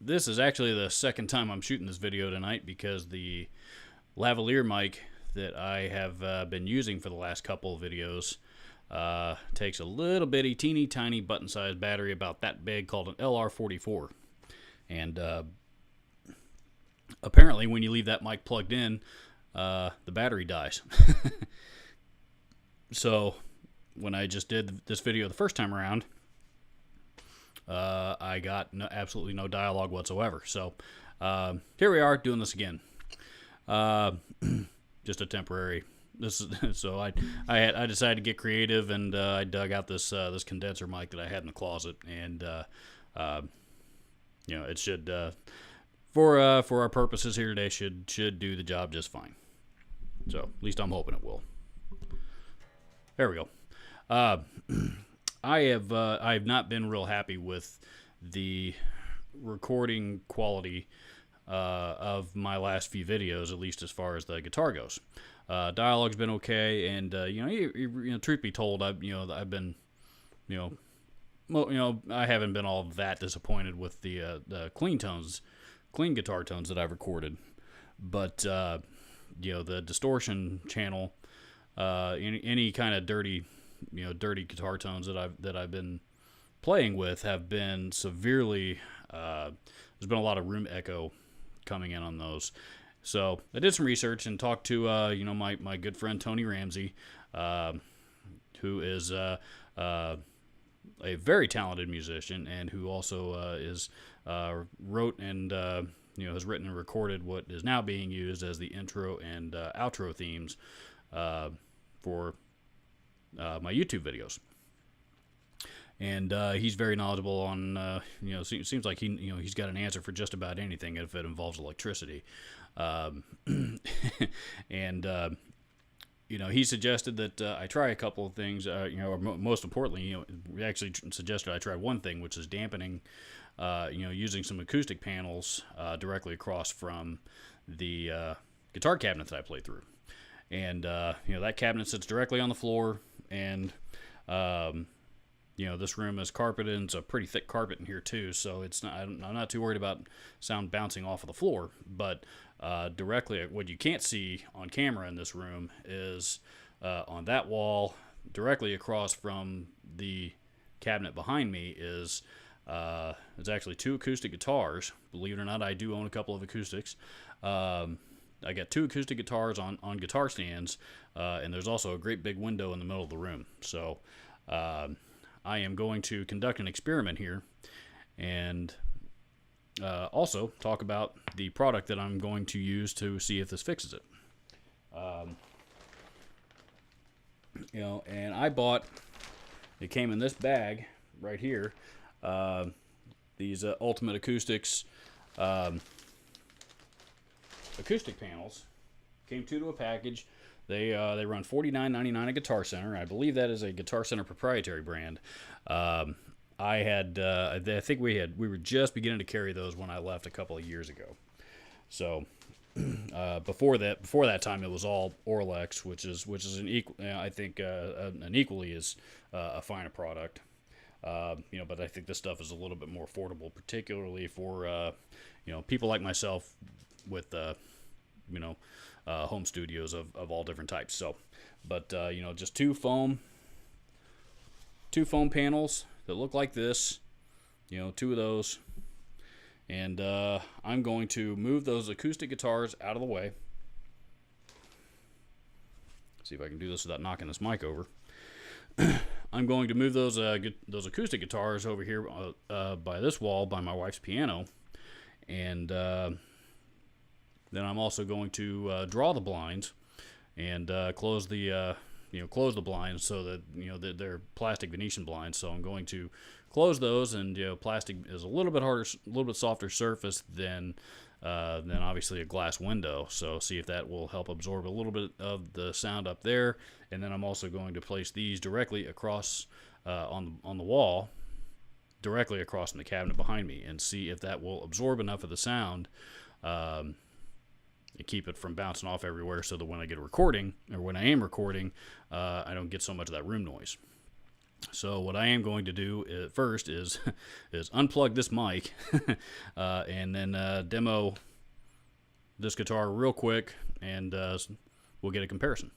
This is actually the second time I'm shooting this video tonight because the lavalier mic that I have been using for the last couple of videos takes a little bitty, teeny tiny button-sized battery about that big called an LR44. And apparently when you leave that mic plugged in, the battery dies. So when I just did this video the first time around, I got absolutely no dialogue whatsoever. So here we are doing this again. Just a temporary. So I decided to get creative, and I dug out this condenser mic that I had in the closet, and it should for our purposes here today should do the job just fine. So at least I'm hoping it will. There we go. I have not been real happy with the recording quality of my last few videos, at least as far as the guitar goes. Dialogue's been okay, and truth be told, I haven't been all that disappointed with the clean guitar tones that I've recorded, but the distortion channel, any kind of dirty guitar tones that I've been playing with have been severely. There's been a lot of room echo coming in on those. So I did some research and talked to my good friend Tony Ramsey, who is a very talented musician and who also wrote and has written and recorded what is now being used as the intro and outro themes for my YouTube videos. And he's very knowledgeable on, seems like he's got an answer for just about anything if it involves electricity. And he suggested that I try a couple of things, or most importantly, we actually suggested I try one thing, which is dampening, using some acoustic panels directly across from the guitar cabinet that I play through. And, that cabinet sits directly on the floor, and, this room is carpeted, and it's a pretty thick carpet in here too, so I'm not too worried about sound bouncing off of the floor. But directly, what you can't see on camera in this room is on that wall, directly across from the cabinet behind me, is it's actually two acoustic guitars. Believe it or not, I do own a couple of acoustics. I got two acoustic guitars on guitar stands, and there's also a great big window in the middle of the room. So I am going to conduct an experiment here and also talk about the product that I'm going to use to see if this fixes it. And I bought, it came in this bag right here, these Ultimate Acoustics acoustic panels. Came two to a package. They run $49.99 at Guitar Center. I believe that is a Guitar Center proprietary brand. I think we were just beginning to carry those when I left a couple of years ago. So before that time, it was all Orlex, which is an equally as a finer product. But I think this stuff is a little bit more affordable, particularly for people like myself with home studios of all different types. So, but just two foam panels that look like this, two of those, and I'm going to move those acoustic guitars out of the way. See if I can do this without knocking this mic over. I'm going to move those acoustic guitars over here by this wall by my wife's piano, and then I'm also going to draw the blinds and close the blinds so that they're plastic Venetian blinds. So I'm going to close those, and plastic is a little bit harder, a little bit softer surface than obviously a glass window. So see if that will help absorb a little bit of the sound up there. And then I'm also going to place these directly across on the wall, directly across from the cabinet behind me, and see if that will absorb enough of the sound. And keep it from bouncing off everywhere, so that when I get a recording, or when I am recording, I don't get so much of that room noise. So what I am going to do first is unplug this mic and then demo this guitar real quick, and we'll get a comparison.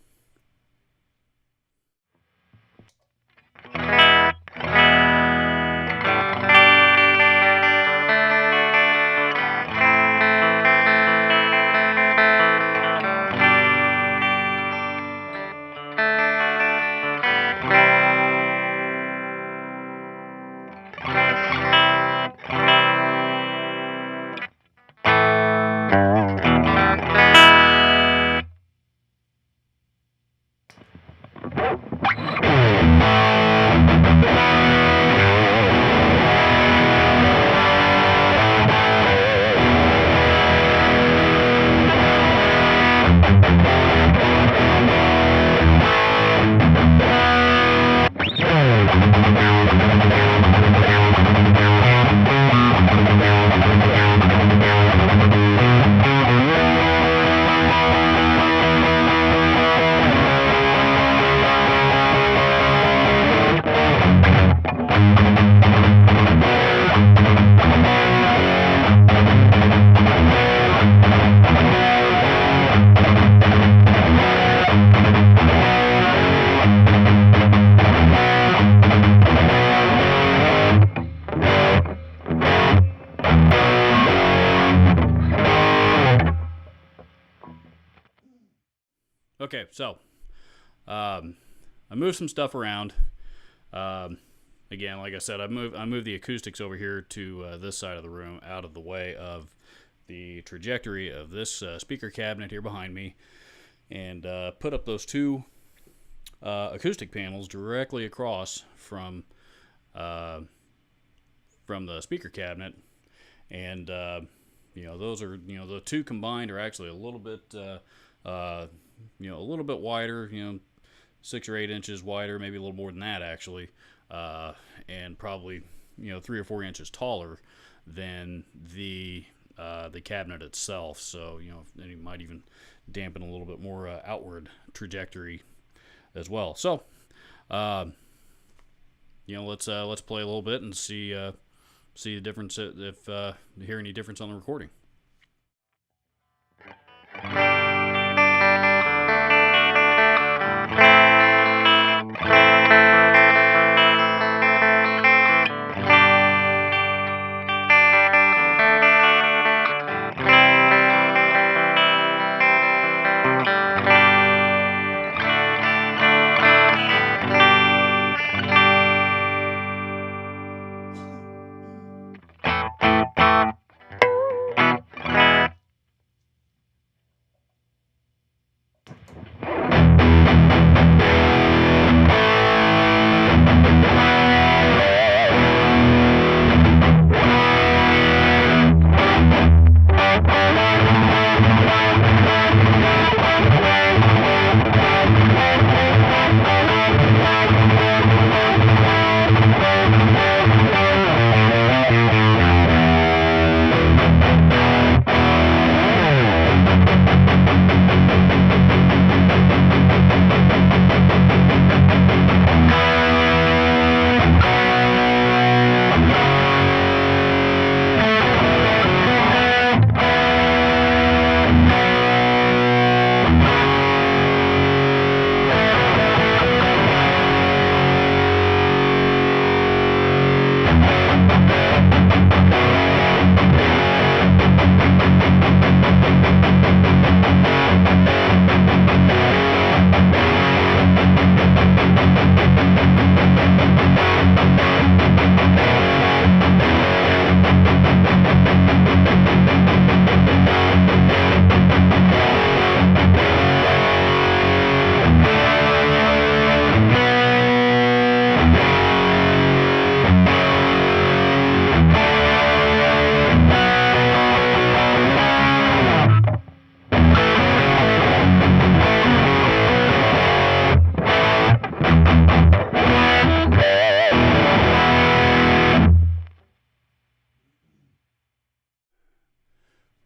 Okay, so I moved some stuff around. Again, like I said, I moved the acoustics over here to this side of the room, out of the way of the trajectory of this speaker cabinet here behind me, and put up those two acoustic panels directly across from the speaker cabinet, and those are, the two combined are actually a little bit a little bit wider, 6 or 8 inches wider, maybe a little more than that actually, and probably 3 or 4 inches taller than the cabinet itself. So and you might even dampen a little bit more outward trajectory as well. So let's play a little bit and see the difference, if you hear any difference on the recording.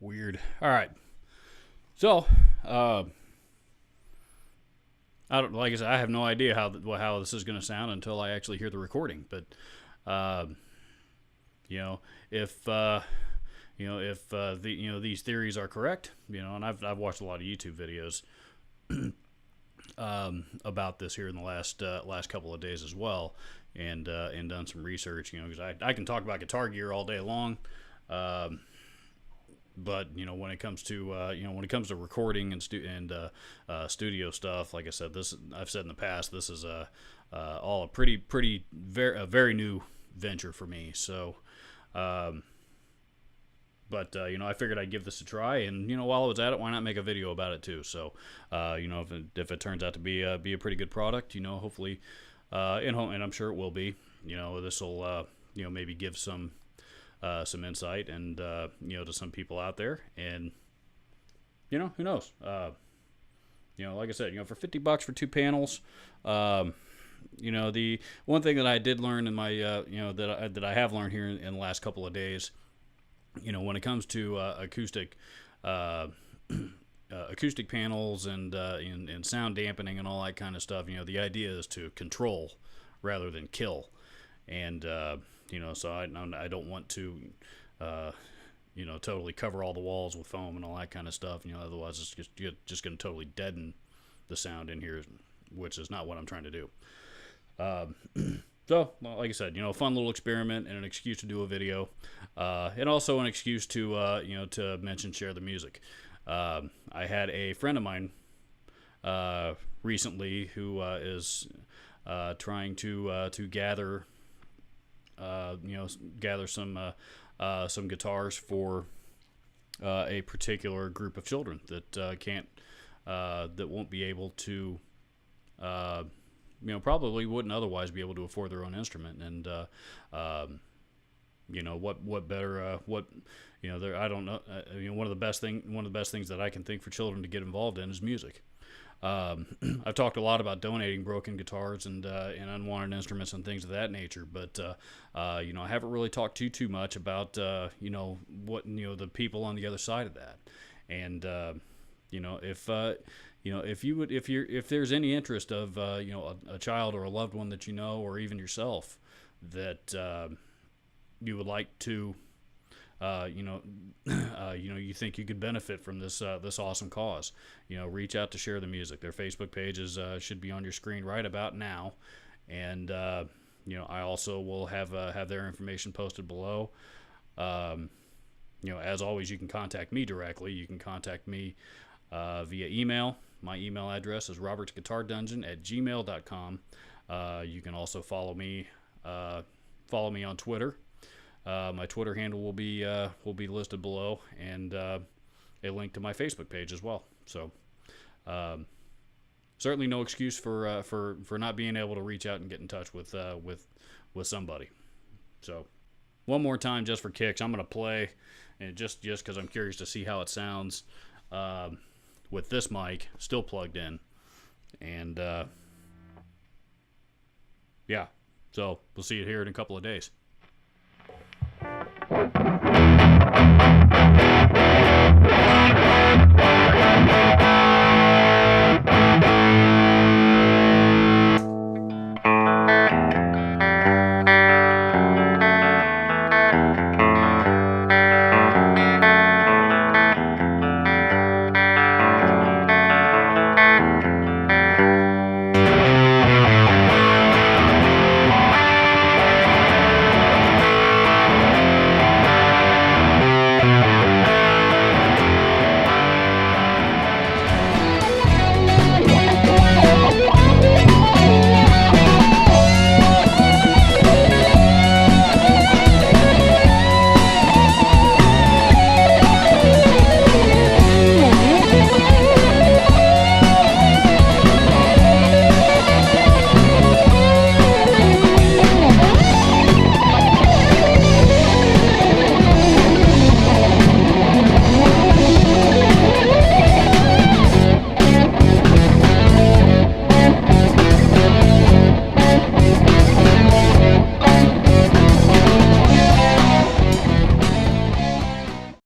Weird. All right. So, I don't, like I said, I have no idea how this is going to sound until I actually hear the recording. But you know, if these theories are correct, and I've watched a lot of YouTube videos about this here in the last couple of days as well, and done some research, because I can talk about guitar gear all day long, but when it comes to recording and studio stuff, like I said, I've said in the past, this is all a very new venture for me. So but I figured I'd give this a try, and while I was at it, why not make a video about it too? So if it turns out to be a pretty good product, hopefully, and I'm sure it will be. This will maybe give some insight and to some people out there, and who knows? Like I said, for $50 for 2 panels. The one thing that I did learn in my that I have learned here in the last couple of days, when it comes to acoustic panels and sound dampening and all that kind of stuff, the idea is to control rather than kill. And so I don't want to totally cover all the walls with foam and all that kind of stuff. Otherwise it's just going to totally deaden the sound in here, which is not what I'm trying to do. So, like I said, a fun little experiment and an excuse to do a video, and also an excuse to to mention, share the music. I had a friend of mine recently who is trying to gather some guitars for a particular group of children that that won't be able to. Probably wouldn't otherwise be able to afford their own instrument, and what better I don't know. One of the best things that I can think for children to get involved in is music. I've talked a lot about donating broken guitars and unwanted instruments and things of that nature, but I haven't really talked too much about what the people on the other side of that, and if there's any interest of a child or a loved one that or even yourself that you would like to you think you could benefit from this awesome cause, reach out to Share the Music. Their Facebook pages should be on your screen right about now, and I also will have their information posted below. As always, you can contact me directly. You can contact me via email. My email address is robertsguitardungeon@gmail.com. You can also follow me on Twitter. My Twitter handle will be listed below, and a link to my Facebook page as well. So certainly no excuse for not being able to reach out and get in touch with somebody. So one more time, just for kicks, I'm going to play, and just because I'm curious to see how it sounds with this mic still plugged in, and yeah, so we'll see you here in a couple of days.